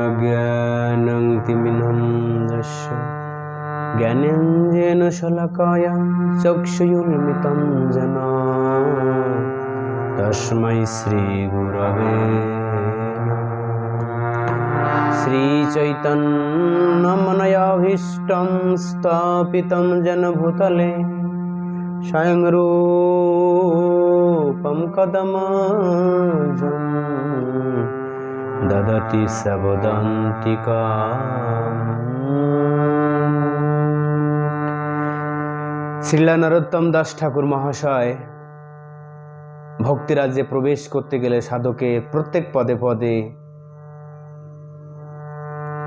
अज्ञानं तिमिरन्धस्य ज्ञानेन शलाकया चक्षुरुन्मिलितं येन तस्मै श्रीगुरवे श्रीचैतन्यमनयाभीष्टं स्थापितं येन भूतले स्वयं रूपं कदमजं ददति सवदन्तिकाम्। শ্রীলা নরোত্তম দাস ঠাকুর মহাশয় ভক্তিরাজ্যে প্রবেশ করতে গেলে সাধকে প্রত্যেক পদে পদে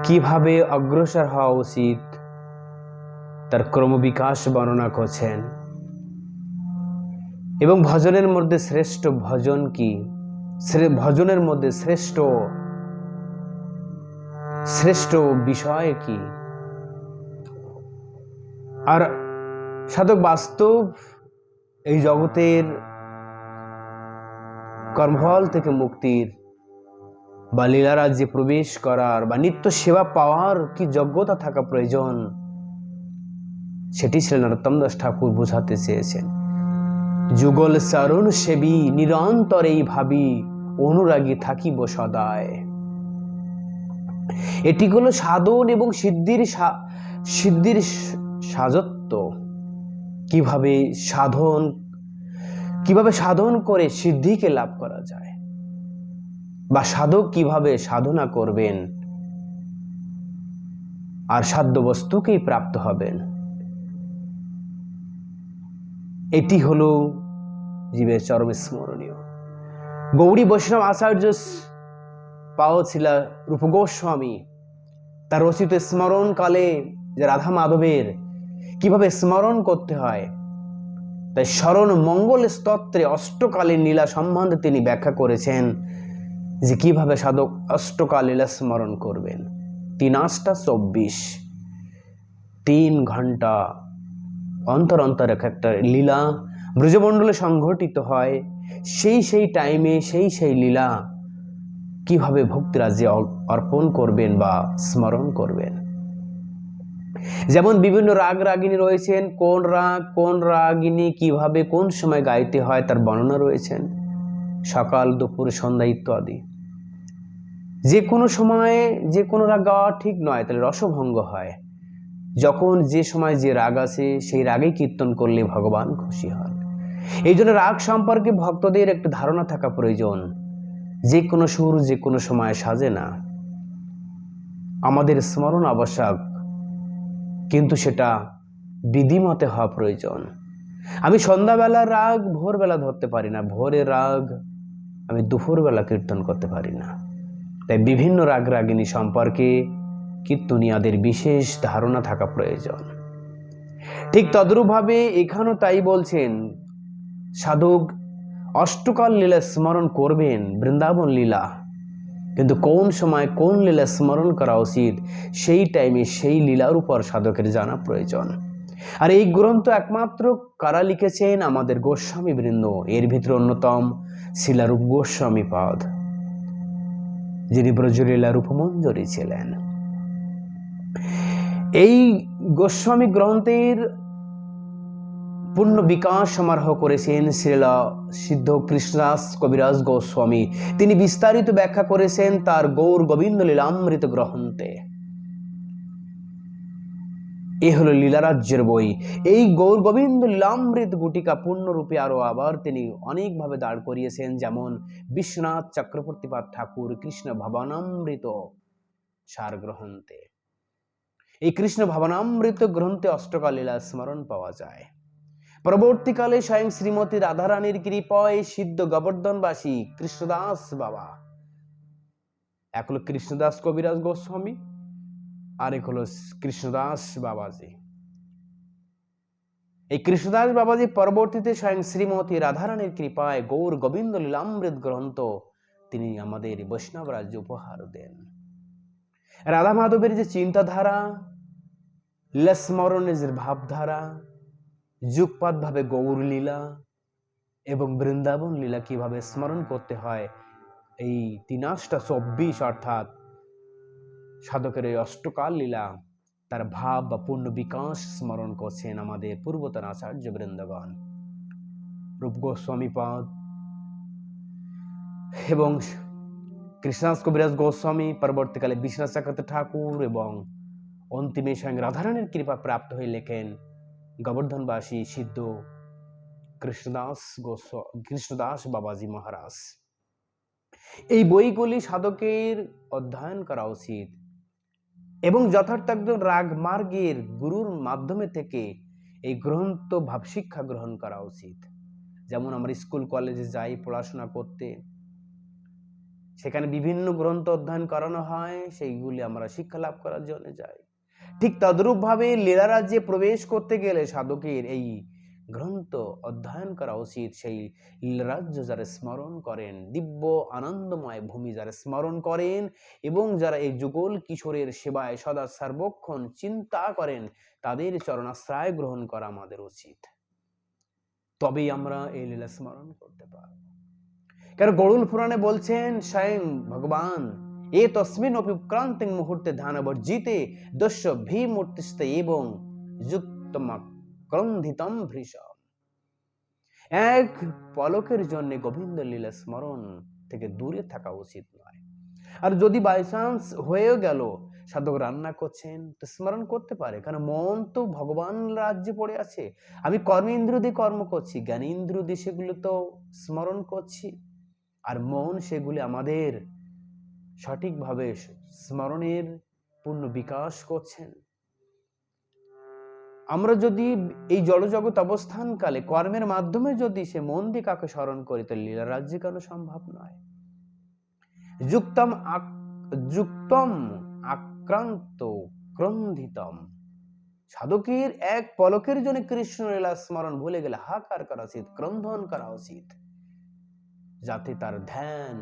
কিভাবে অগ্রসর হওয়া উচিত তার ক্রমবিকাশ বর্ণনা করছেন এবং ভজনের মধ্যে শ্রেষ্ঠ ভজন কি, ভজনের মধ্যে শ্রেষ্ঠ বিষয় কি, আর সাধক বাস্তব এই জগতের কর্মফল থেকে মুক্তির বা লীলা রাজ্যে প্রবেশ করার বা নিত্য সেবা পাওয়ার কি যোগ্যতা থাকা প্রয়োজন, সেটি শ্রী নরোত্তম দাস ঠাকুর বোঝাতে চেয়েছেন। যুগল চরণ সেবী নিরন্তর এই ভাবি অনুরাগী থাকিব সদায়। এটি হলো সাধন এবং সিদ্ধির সাজত্ব। কিভাবে সাধন করে সিদ্ধিকে লাভ করা যায় বা সাধক কিভাবে সাধনা করবেন আর সাধ্য বস্তুকেই প্রাপ্ত হবেন, এটি হলো জীবের চরম স্মরণীয়। গৌড়ী বৈষ্ণব আচার্য পাওছিলা রূপ গোস্বামী তার রচিত স্মরণ কালে যে রাধা মাধবের কিভাবে স্মরণ করতে হয়, তাই স্মরণ মঙ্গল স্তোত্রে অষ্টকালীন লীলা সম্বন্ধে তিনি ব্যাখ্যা করেছেন যে কিভাবে সাধক অষ্টকাল লীলা স্মরণ করবেন। 3-24 3 ঘন্টা অন্তর অন্তর একটা লীলা ব্রজমণ্ডলে সংঘটিত হয়। সেই টাইমে সেই লীলা কিভাবে ভক্তিরাজ্যে অর্পণ করবেন বা স্মরণ করবেন। যেমন বিভিন্ন রাগ রাগিনী রয়েছেন, কোন রাগিনী কিভাবে কোন সময় গাইতে হয় তার বর্ণনা রয়েছেন, সকাল দুপুর সন্ধ্যা ইত্যাদি। যে কোনো সময়ে যে কোনো রাগ গাওয়া ঠিক নয়, তাহলে রসভঙ্গ হয়। যখন যে সময় যে রাগ আছে সেই রাগেই কীর্তন করলে ভগবান খুশি হন। এই জন্য রাগ সম্পর্কে ভক্তদের একটু ধারণা থাকা প্রয়োজন। যে কোনো সুর যে কোনো সময় সাজে না, আমাদের স্মরণ আবশ্যক, কিন্তু সেটা বিধিমতে হওয়া প্রয়োজন। আমি সন্ধ্যাবেলার রাগ ভোরবেলা ধরতে পারি না, ভোরের রাগ আমি দুপুরবেলা কীর্তন করতে পারি না। তাই বিভিন্ন রাগ রাগিনী সম্পর্কে কীর্তনিয়াদের বিশেষ ধারণা থাকা প্রয়োজন। ঠিক তদ্রূপভাবে এখানেও তাই বলছেন, সাধক অষ্টকাল লীলা স্মরণ করবেন, বৃন্দাবন লীলা, কিন্তু কোন সময় কোন লীলা স্মরণ করা উচিত সেই টাইমে সেই লীলার উপর সাধকের জানা প্রয়োজন। আর এই গ্রন্থ একমাত্র কারা লিখেছেন? আমাদের গোস্বামী বৃন্দ। এর ভিতরে অন্যতম শিলারূপ গোস্বামী পাদ, যিনি ব্রজলীলা রূপমঞ্জরী ছিলেন। এই গোস্বামী গ্রন্থের পূর্ণ বিকাশ সমারোহ করেছেন শ্রীলা সিদ্ধ কৃষ্ণদাস কবিরাজ গোস্বামী। তিনি বিস্তারিত ব্যাখ্যা করেছেন তার গৌর গোবিন্দ লীলামৃত গ্রন্থে। এ হলো লীলারাজ্যের বই। এই গৌর গোবিন্দ লীলামৃত গুটিকা পূর্ণরূপে আরো আবার তিনি অনেকভাবে দাঁড় করিয়েছেন, যেমন বিশ্বনাথ চক্রবর্তীপাদ ঠাকুর কৃষ্ণ ভবনামৃত সার গ্রন্থে। এই কৃষ্ণ ভবনামৃত গ্রন্থে অষ্টকাল লীলা স্মরণ পাওয়া যায়। পরবর্তীকালে স্বয়ং শ্রীমতী রাধারানীর কৃপায় সিদ্ধ গোবর্ধনবাসী কৃষ্ণদাস বাবা, এক হলো কৃষ্ণদাস কবিরাজ গোস্বামী, আরেক হলো কৃষ্ণদাস বাবাজি। এই কৃষ্ণদাস বাবাজি পরবর্তীতে স্বয়ং শ্রীমতী রাধারানীর কৃপায় গৌর গোবিন্দ লীলামৃত গ্রন্থ তিনি আমাদের বৈষ্ণব রাজ্য উপহার দেন। রাধা মাধবের যে চিন্তাধারা, লীলা স্মরণের যে ভাবধারা, যুগপৎ ভাবে গৌর লীলা এবং বৃন্দাবন লীলা কিভাবে স্মরণ করতে হয় এই 3:24 অর্থাৎ সাধকের এই অষ্টকাল লীলা তার ভাব বা পূর্ণ বিকাশ স্মরণ করছেন আমাদের পূর্বতন আচার্য বৃন্দগণ, রূপ গোস্বামী পাদ এবং কৃষ্ণদাস কবিরাজ গোস্বামী, পরবর্তীকালে বিশ্বনাথ চক্রবর্তী ঠাকুর এবং অন্তিমে স্বয়ং রাধারানীর কৃপা প্রাপ্ত হয়ে লেখেন গোবর্ধনবাসী সিদ্ধ কৃষ্ণদাস বাবাজি মহারাজ। এই বইগুলি সাধকের অধ্যয়ন করা উচিত এবং যথার্থ একজন রাগ মার্গের গুরুর মাধ্যমে থেকে এই গ্রন্থ ভাব শিক্ষা গ্রহণ করা উচিত। যেমন আমরা স্কুল কলেজে যাই পড়াশোনা করতে, সেখানে বিভিন্ন গ্রন্থ অধ্যয়ন করানো হয়, সেইগুলি আমরা শিক্ষা লাভ করার জন্য যাই। ঠিক তদ্রূপ ভাবে লীলা রাজ্যে প্রবেশ করতে গেলে সাধকের এই গ্রন্থ অধ্যয়ন করা উচিত। সেই লীলারাজ্য যারা স্মরণ করেন, দিব্য আনন্দময় ভূমি যারা স্মরণ করেন এবং যারা এই যুগল কিশোরের সেবায় সদা সর্বক্ষণ চিন্তা করেন, তাদের চরণাশ্রয় গ্রহণ করা আমাদের উচিত। তবেই আমরা এই লীলা স্মরণ করতে পারব। কারণ গরুড় পুরাণে বলছেন স্বয়ং ভগবান এ তস্মিন অপিক্রান্তিং মুহূর্তে ধ্যানবর্জিতে দস্য ভীমূর্তিস্তে এবং যুক্তমাক্রন্ধিতম ভৃশম। এক পলকের জন্য গোবিন্দ লীলা স্মরণ থেকে দূরে থাকা উচিত নয়। আর যদি বাই চান্স হয়েও গেল সাধক রান্না করছেন তো স্মরণ করতে পারে, কারণ মন তো ভগবান রাজ্যে পড়ে আছে। আমি কর্মেন্দ্র দিয়ে কর্ম করছি, জ্ঞানেন্দ্র দিয়ে সেগুলো তো স্মরণ করছি, আর মন সেগুলি আমাদের সঠিকভাবে স্মরণের পূর্ণ বিকাশ করছেন। আমরা যদি এই জড়জগৎ অবস্থানকালে কর্মের মাধ্যমে যদি সে মন দিয়ে কাকে স্মরণ করি, তো লীলা রাজ্যে কেন সম্ভব নয়? যুক্তম আক্রান্ত ক্রন্ধিতম। সাধকের এক পলকের জন্য কৃষ্ণ লীলা স্মরণ ভুলে গেলে হাকার করা উচিত, ক্রন্ধন করা উচিত, যাতে তার ধ্যান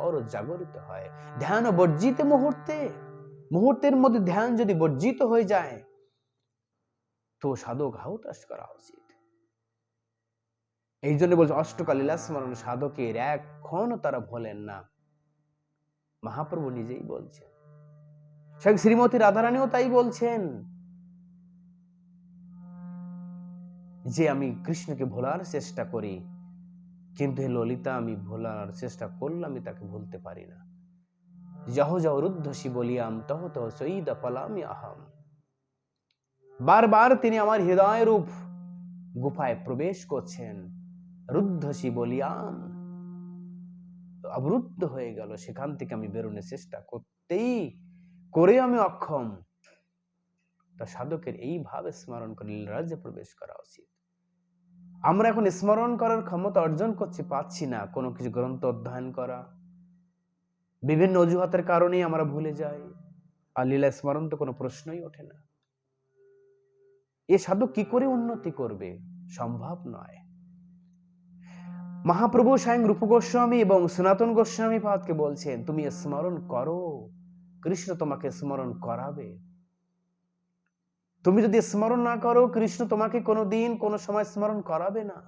আরো জাগরিত হয়। ধ্যান বর্জিত মুহূর্তের মধ্যে ধ্যান যদি বর্জিত হয়ে যায় তো সাধক হাহুতাশ করা উচিত। এই জন্য বলছে অষ্টকাল লীলা স্মরণ সাধকের এখনো তারা ভোলেন না। মহাপ্রভু নিজেই বলছেন, স্বয়ং শ্রীমতী রাধারানীও তাই বলছেন যে আমি কৃষ্ণকে ভোলার চেষ্টা করি, কিন্তু হে ললিতা আমি ভোলার চেষ্টা করলে আমি তাকে ভুলতে পারি না। যহ যহ রুদ্ধসি বলিয়াম তহ তহ সঈদ পলামি আহম। বারবার তিনি আমার হৃদয় রূপ গুফায় প্রবেশ করছেন। রুদ্ধসি বলিয়াম, অবরুদ্ধ হয়ে গেল, সেখান থেকে আমি বেরোনোর চেষ্টা করে আমি অক্ষম। তা সাধকের এইভাবে স্মরণ করে লীলারাজ্যে প্রবেশ করা উচিত। আমরা এখন স্মরণ করার ক্ষমতা অর্জন পাচ্ছি না, কোনো কিছু গ্রন্থ অধ্যয়ন করা, বিভিন্ন অজুহাতের কারণেই আমরা ভুলে যাই, আর লীলা স্মরণ তো কোনো প্রশ্নই ওঠে না। এ সাধক কি করে উন্নতি করবে? সম্ভব নয়। মহাপ্রভু স্বয়ং রূপ গোস্বামী এবং সনাতন গোস্বামী পাদকে বলছেন, তুমি স্মরণ করো, কৃষ্ণ তোমাকে স্মরণ করাবে। তুমি যদি স্মরণ না করো, কৃষ্ণ তোমাকে কোনোদিন কোনো সময় স্মরণ করাবে না।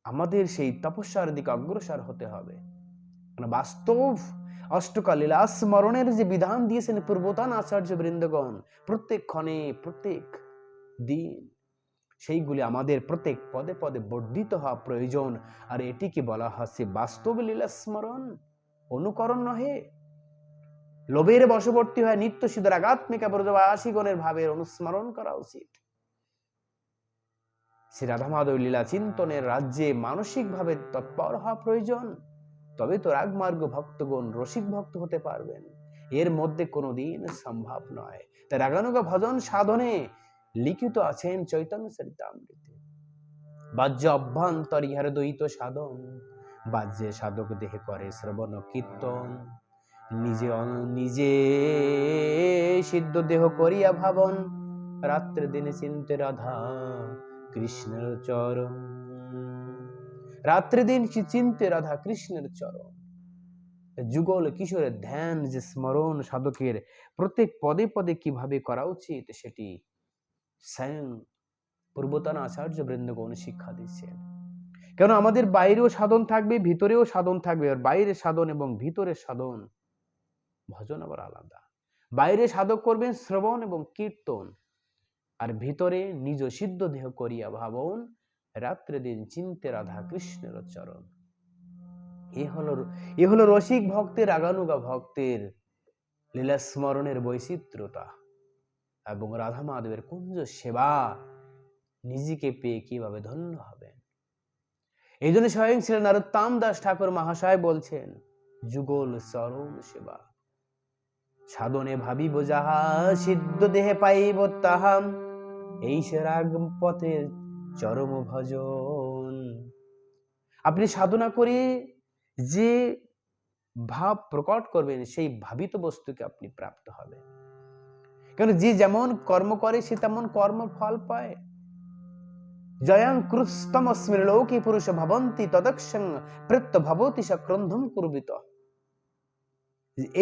আমাদের সেই তপস্যার দিকে অগ্রসর হতে হবে। বাস্তব অষ্টকাল লীলা স্মরণের যে বিধান দিয়েছেন পূর্বতন আচার্য বৃন্দগণ প্রত্যেক ক্ষণে প্রত্যেক দিন, সেইগুলি আমাদের প্রত্যেক পদে পদে বর্ধিত হওয়া প্রয়োজন। আর এটিকে বলা হচ্ছে বাস্তব লীলা স্মরণ, অনুকরণ নহে। লোভের বশবর্তী হয় নিত্য সিদ্ধ রাগাত্মিকা ব্রজবাসীগণের ভাবের অনুস্মরণ করা উচিত। শ্রী রাধা মাধব লীলা চিন্তনের রাজ্যে মানসিক ভাবে তৎপর হওয়া প্রয়োজন, তবে তো রাগমার্গ ভক্তগণ রসিক ভক্ত হতে পারবেন। এর মধ্যে কোনোদিন সম্ভব নয়। তাই রাগানুগ ভজন সাধনে লিখিত আছেন চৈতন্য চরিতামৃতে, বাহ্য অভ্যন্তর ইহার দ্বৈত সাধন, বাহ্যে সাধক দেহে করে শ্রবণ কীর্তন, নিজে সিদ্ধ দেহ করিয়া ভাবন, রাত্রে দিনে চিন্তে রাধা কৃষ্ণের চরণ। রাত্রে দিন চিন্তে রাধা কৃষ্ণের চরণ। যুগল কিশোরের ধ্যান যে স্মরণ সাধকের প্রত্যেক পদে পদে কিভাবে করা উচিত, সেটি স্বয়ং পূর্বতন আচার্য বৃন্দগণ শিক্ষা দিচ্ছেন। কেন আমাদের বাইরেও সাধন থাকবে, ভিতরেও সাধন থাকবে। আর বাইরের সাধন এবং ভিতরের সাধন ভজন আবার আলাদা। বাইরে সাধক করবেন শ্রবণ এবং কীর্তন, আর ভিতরে নিজ সিদ্ধ দেহ করিয়া ভাবন, রাত্রে দিন চিন্তে রাধা কৃষ্ণের চরণ। এ হলো রসিক ভক্তের, রাগানুগা ভক্তের লীলা স্মরণের বৈচিত্র্যতা এবং রাধা মাধবের কুঞ্জ সেবা। নিজেকে পেয়ে কিভাবে ধন্য হবেন। এই জন্য স্বয়ং শ্রী নরোত্তম দাস ঠাকুর মহাশয় বলছেন, যুগল চরণ সেবা সাধনে ভাবিব যাহা, সিদ্ধ দেহে পাইব তাহা, এই সে রাগ পথের চরম ভজন। আপনি সাধনা করে যে ভাব প্রকট করবেন, সেই ভাবিত বস্তুকে আপনি প্রাপ্ত হবেন। কেন যে যেমন কর্ম করে সে তেমন কর্ম ফল পায়। জয়ং কৃস্তমস্মিন লোকে পুরুষ ভবন্তি তদক্ষং প্রত্য ভবতি সক্রন্ধম কুর্বিত।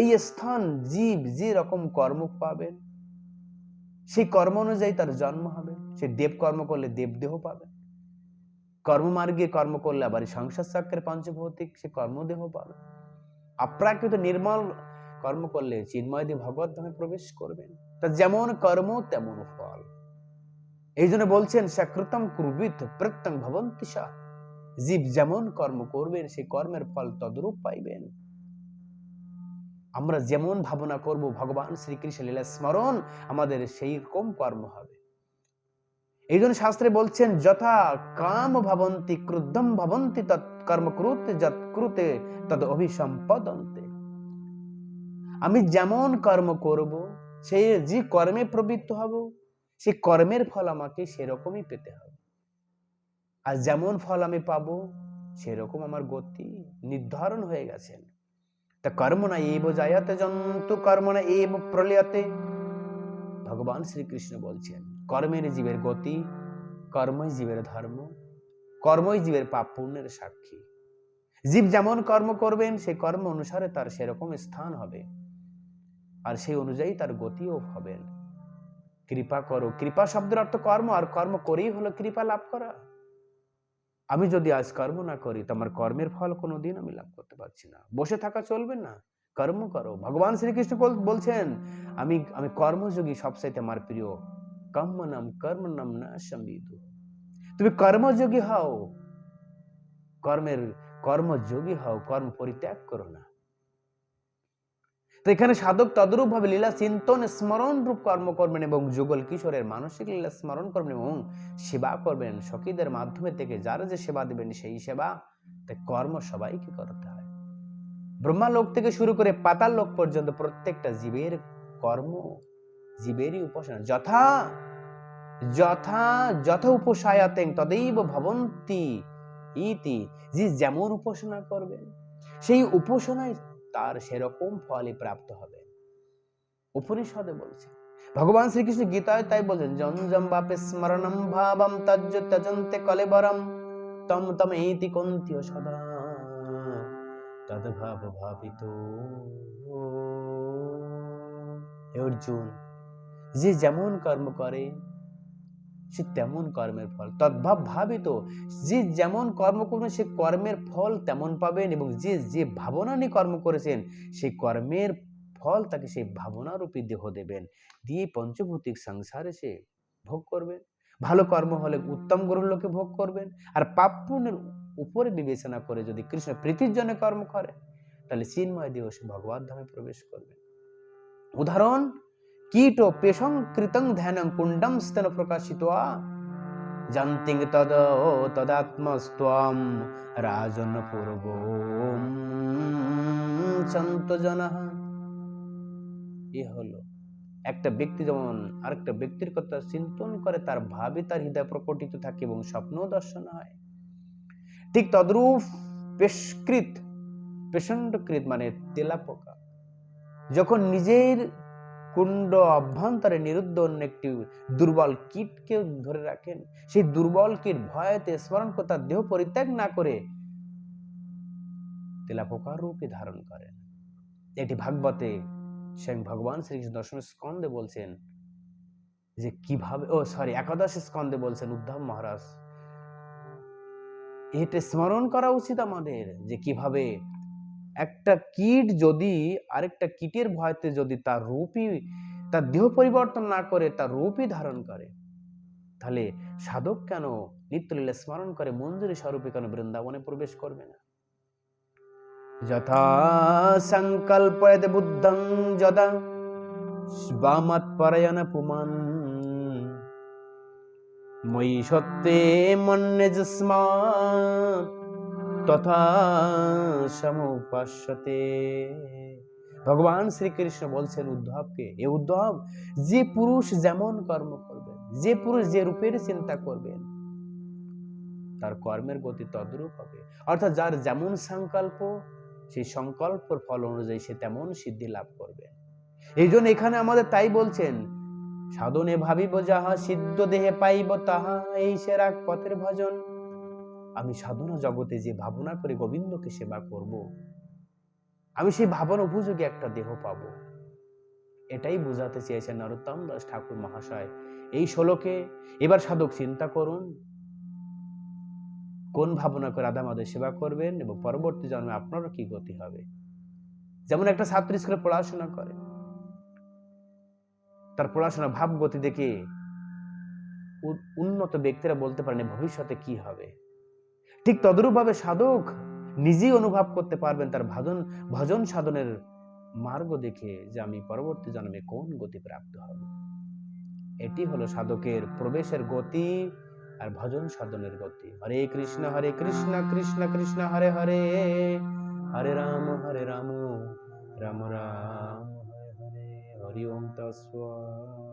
এই স্থান জীব যে রকম কর্ম পাবেন, সেই কর্ম অনুযায়ী তার জন্ম হবে। সে দেব কর্ম করলে দেব দেহ পাবে, কর্মমার্গে কর্ম করলে আবার সংসার চক্রের পঞ্চভৌতিক সে কর্মদেহ পাবে। অপ্রাকৃত নির্মল কর্ম করলে চিন্ময় দিয়ে ভগবত ধামে প্রবেশ করবেন। তা যেমন কর্ম তেমন ফল। এই জন্য বলছেন সকৃতম কুর্বিত প্রত্যং ভবন্তি সা। জীব যেমন কর্ম করবেন সেই কর্মের ফল তদ্রূপ পাইবেন। আমরা যেমন ভাবনা করব ভগবান শ্রীকৃষ্ণ লীলা স্মরণ, আমাদের সেই রকম কর্ম হবে। এই জন্য শাস্ত্রে বলছেন, যথা কাম ভবন্তি ক্রুদ্ধম ভবন্তি তৎ কর্ম ক্রুতে যৎ ক্রুতে তদ অভিসম্পদন্তে। আমি যেমন কর্ম করব, সেই যে কর্মে প্রবৃত্ত হব, সেই কর্মের ফল আমাকে সেরকমই পেতে হবে। আর যেমন ফল আমি পাবো সেরকম আমার গতি নির্ধারণ হয়ে গেছেন। তা কর্মণা এব জায়তে জন্তু কর্মণা এব প্রলয়তে। ভগবান শ্রীকৃষ্ণ বলছেন, কর্মের জীবের গতি, কর্মই জীবের ধর্ম, কর্মই জীবের পাপ পুণ্যের সাক্ষী। জীব যেমন কর্ম করবেন সেই কর্ম অনুসারে তার সেরকম স্থান হবে, আর সেই অনুযায়ী তার গতিও হবেন। কৃপা করো, কৃপা শব্দের অর্থ কর্ম, আর কর্ম করেই হলো কৃপা লাভ করা। আমি যদি আজ কর্ম না করি তো আমার কর্মের ফল কোনোদিন আমি লাভ করতে পারছি না। বসে থাকা চলবে না, কর্ম করো। ভগবান শ্রীকৃষ্ণ বলছেন, আমি আমি কর্মযোগী সবচাইতে আমার প্রিয়। কর্মণম কর্মণম না সম্বিদু। তুমি কর্মযোগী হও, কর্মযোগী হও, কর্ম পরিত্যাগ করো না। তো এখানে সাধক তদ্রূপ ভাবে লীলা চিন্তন স্মরণ রূপ কর্ম করবেন এবং যুগল কিশোরের মানসিক লীলা স্মরণ করবেন এবং সেবা করবেন সখীদের মাধ্যমে থেকে। যারা যে সেবা দিবেন সেই সেবা। তাই কর্ম সবাইকে করতে হয়। ব্রহ্মালোক থেকে শুরু করে পাতাল লোক পর্যন্ত প্রত্যেকটা জীবের কর্ম, জীবেরই উপাসনা। যথা যথা যথা উপাসায়াতেং তदैব ভবন্তি ইতি। যে যেমন উপাসনা করবেন সেই উপাসনায় তার সেরকম ফলই প্রাপ্ত হবে। উপনিষদে বলছে, ভগবান শ্রীকৃষ্ণ গীতায় তাই বলেন, জঞ্জম বাপে স্মরণম ভাবম তজ্জ ত্যজন্তে কলেবরম তম তম ইতি কন্তিয় সদা তদ্ভাব ভাবিত। হে অর্জুন, যে যেমন কর্ম করে সে তেমন কর্মের ফল। তদ্ভাব ভাবিত, যে যেমন কর্ম করবেন সে কর্মের ফল তেমন পাবেন, এবং যে যে ভাবনা নিয়ে কর্ম করেছেন সেই কর্মের ফল তাকে সেই ভাবনারূপী দেহ দেবেন, দিয়ে পঞ্চভৌতিক সংসারে সে ভোগ করবেন। ভালো কর্ম হলে উত্তম গ্রহলোকে ভোগ করবেন, আর পাপ পুণ্যের উপরে বিবেচনা করে যদি কৃষ্ণ প্রীতির জন্য কর্ম করে তাহলে চিন্ময় দেহ সে ভগবত ধামে প্রবেশ করবে। উদাহরণ, কীট পেশং কৃতং ধ্যানং কুণ্ডম স্তন প্রকাশিতোয়া জান্তিং তদাত্মস্ত্বম রাজন পূর্বম সন্ত জনঃ। এ হলো একটা ব্যক্তি যেমন আরেকটা ব্যক্তির কথা চিন্তন করে, তার ভাবে তার হৃদয় প্রকটিত থাকে এবং স্বপ্ন দর্শন হয়। ঠিক তদ্রূপ পেশকৃত, পেষণ্ডকৃত মানে তেলাপোকা যখন নিজের কুণ্ড অভ্যন্তরে নিরুদ্ধ অন্য একটি দুর্বল কীটকে ধরে রাখেন, সেই দুর্বল কীট ভয়তে স্মরণ করে তার দেহ পরিত্যাগ না করে তেলাপোকার রূপে ধারণ করেন। এটি ভাগবতে স্বয়ং ভগবান শ্রীকৃষ্ণ দশম স্কন্ধে বলছেন যে কিভাবে, একাদশ স্কন্ধে বলছেন উদ্ধব মহারাজ এটা স্মরণ করা উচিত আমাদের যে কিভাবে একটা কীট যদি আরেকটা কীটের ভয়তে যদি তার রূপই, তার দেহ পরিবর্তন না করে তার রূপই ধারণ করে, তাহলে সাধক কেন নিত্যলীলা স্মরণ করে মঞ্জুরি স্বরূপে কেন বৃন্দাবনে প্রবেশ করবে না? যথা সংকল্পয়ত বুদ্ধং যদা স্বামৎপরায়ণ পুমান ময়ি সত্যে মন্যে যস্মাৎ তথা সমুপাস্যতে। ভগবান শ্রীকৃষ্ণ বলছেন উদ্ধবকে, এ উদ্ধব, যে পুরুষ যেমন কর্ম করবেন, যে পুরুষ যে রূপের চিন্তা করবেন, তার কর্মের গতি তদ্রূপ হবে। অর্থাৎ যার যেমন সংকল্প, সেই সংকল্পের ফল অনুযায়ী সে তেমন সিদ্ধি লাভ করবে। এই জন্য এখানে আমাদের তাই বলছেন, সাধনে ভাবিব যাহা সিদ্ধ দেহে পাইব তাহা, এই সে রাগ পথের ভজন। আমি সাধনা জগতে যে ভাবনা করে গোবিন্দকে সেবা করব, আমি সেই ভাবনা উপযোগী একটা দেহ পাব, এটাই বোঝাতে চেয়েছেন নরোত্তম দাস ঠাকুর মহাশয় এই শ্লোকে। এবার সাধক চিন্তা করুন কোন ভাবনা করে রাধামাধব সেবা করবেন এবং পরবর্তী জন্মে আপনারও কি গতি হবে। যেমন একটা ছাত্র স্কুলে পড়াশোনা করে, তার পড়াশোনা ভাব গতি দেখে উন্নত ব্যক্তিরা বলতে পারেন ভবিষ্যতে কি হবে। ঠিক তদরূপ ভাবে সাধক নিজেই অনুভব করতে পারবেন তার ভজন সাধনের মার্গ দেখে যে আমি পরবর্তী জন্মে কোন গতি প্রাপ্ত হব। এটি হলো সাধকের প্রবেশের গতি আর ভজন সাধনের গতি। হরে কৃষ্ণ কৃষ্ণ কৃষ্ণ হরে হরে, হরে রাম রাম রাম হরে হরে। হরি ওম তৎসৎ।